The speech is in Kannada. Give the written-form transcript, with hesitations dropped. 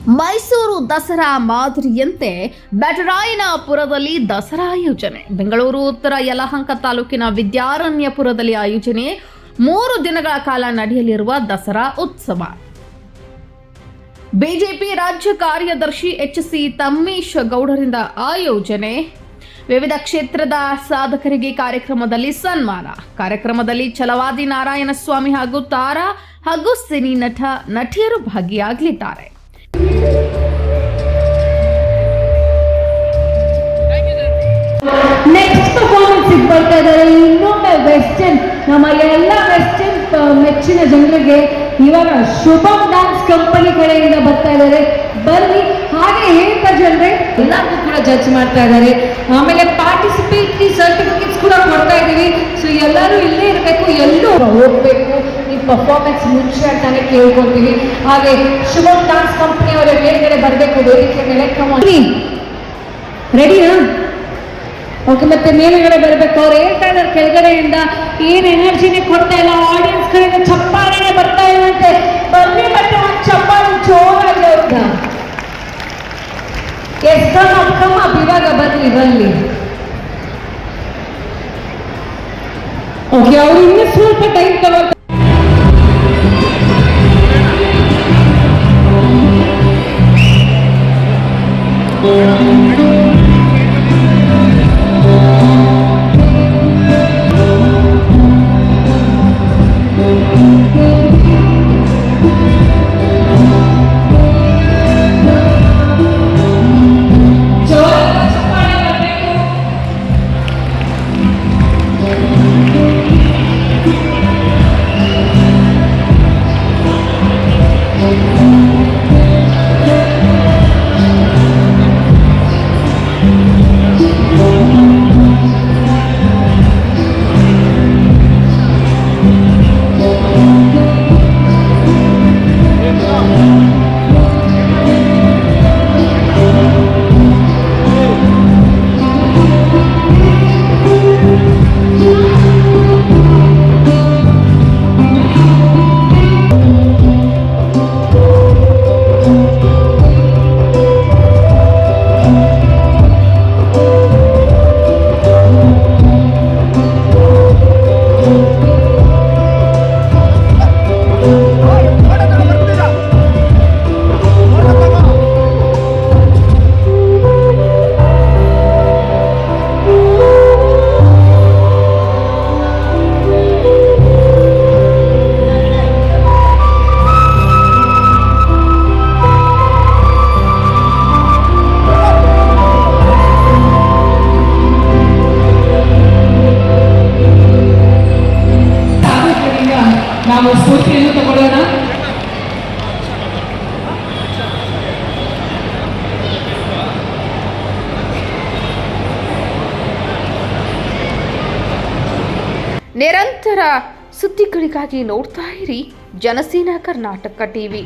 ಮೈಸೂರು ದಸರಾ ಮಾದರಿಯಂತೆ ಬ್ಯಾಟರಾಯನಪುರದಲ್ಲಿ ದಸರಾ ಆಯೋಜನೆ. ಬೆಂಗಳೂರು ಉತ್ತರ ಯಲಹಂಕ ತಾಲೂಕಿನ ವಿದ್ಯಾರಣ್ಯಪುರದಲ್ಲಿ ಆಯೋಜನೆ. 3 ದಿನಗಳ ಕಾಲ ನಡೆಯಲಿರುವ ದಸರಾ ಉತ್ಸವ. ಬಿಜೆಪಿ ರಾಜ್ಯ ಕಾರ್ಯದರ್ಶಿ ಎಚ್.ಸಿ. ತಮ್ಮೀಶ್ ಗೌಡರಿಂದ ಆಯೋಜನೆ. ವಿವಿಧ ಕ್ಷೇತ್ರದ ಸಾಧಕರಿಗೆ ಕಾರ್ಯಕ್ರಮದಲ್ಲಿ ಸನ್ಮಾನ. ಕಾರ್ಯಕ್ರಮದಲ್ಲಿ ಛಲವಾದಿ ನಾರಾಯಣಸ್ವಾಮಿ ಹಾಗೂ ತಾರಾ ಹಾಗೂ ಸಿನಿ ನಟಿಯರು ಭಾಗಿಯಾಗಲಿದ್ದಾರೆ. ನೆಕ್ಸ್ಟ್ ಪರ್ಫಾರ್ಮೆನ್ಸ್ ಬರ್ತಾ ಇದ್ದಾರೆ. ಇನ್ನೊಮ್ಮೆ ವೆಸ್ಟರ್ನ್, ನಮ್ಮ ಎಲ್ಲ ವೆಸ್ಟರ್ನ್ ಮೆಚ್ಚಿನ ಜನರಿಗೆ ಇವಾಗ ಶುಭಂ ಡ್ಯಾನ್ಸ್ ಕಂಪನಿ ಕಡೆಯಿಂದ ಬರ್ತಾ ಇದ್ದಾರೆ. ಬನ್ನಿ. ಹಾಗೆ ಹೇಳ್ತಾ ಜನರೇ ಎಲ್ಲರಿಗೂ ಕೂಡ ಜಡ್ಜ್ ಮಾಡ್ತಾ ಇದ್ದಾರೆ. ಆಮೇಲೆ ಪಾರ್ಟಿಸಿಪೇಟರಿ ಸರ್ಟಿಫಿಕೇಟ್ಸ್ ಕೂಡ ಕೊಡ್ತಾ ಇದ್ದೀವಿ. ಸೊ ಎಲ್ಲರೂ ಇಲ್ಲೇ ಇರಬೇಕು, ಎಲ್ಲೂ ಹೋಗ್ಬೇಕು. ಈ ಪರ್ಫಾರ್ಮೆನ್ಸ್ ಮುಂಚೆ ಅಂತಾನೆ ಕೇಳ್ಕೊಳ್ತೀವಿ. ಹಾಗೆ ಶುಭಂ ಡ್ಯಾನ್ಸ್ ಕಂಪನಿ ಅವರ ಮೇಲ್ಗಡೆ ಬರಬೇಕು ವೇದಿಕೆ ಮೇಲೆ. ರೆಡಿನಾ? ಓಕೆ, ಮತ್ತೆ ಮೇಲ್ಗಡೆ ಬರಬೇಕು. ಅವ್ರು ಹೇಳ್ತಾ ಇದ್ದಾರೆ ಕೆಳಗಡೆಯಿಂದ ಏನ್ ಎನರ್ಜಿನೇ ಕೊಡ್ತಾ ಇಲ್ಲ, ಆಡಿಯನ್ಸ್ ಕಡೆಯಿಂದ ಚಪ್ಪಾಳೆ ಬರ್ತಾ ಇಲ್ಲಂತೆ. ಬನ್ನಿ, ಮತ್ತೆ ಒಂದು ಚಪ್ಪಾಳೆ ಜೋರಾಗಿ ಅವ್ರನ್ನ ಇವಾಗ ಬನ್ನಿ. ಓಕೆ, ಅವ್ರು ಇನ್ನೂ ಸ್ವಲ್ಪ ಟೈಮ್ ತಗೋತಾರೆ. ನಾವು ಸ್ಫೂರ್ತಿಯನ್ನು ತಗೊಳ್ಳೋಣ. ನಿರಂತರ ಸುದ್ದಿಗಳಿಗಾಗಿ ನೋಡ್ತಾ ಇರಿ ಜನಸೇನಾ ಕರ್ನಾಟಕ ಟಿವಿ.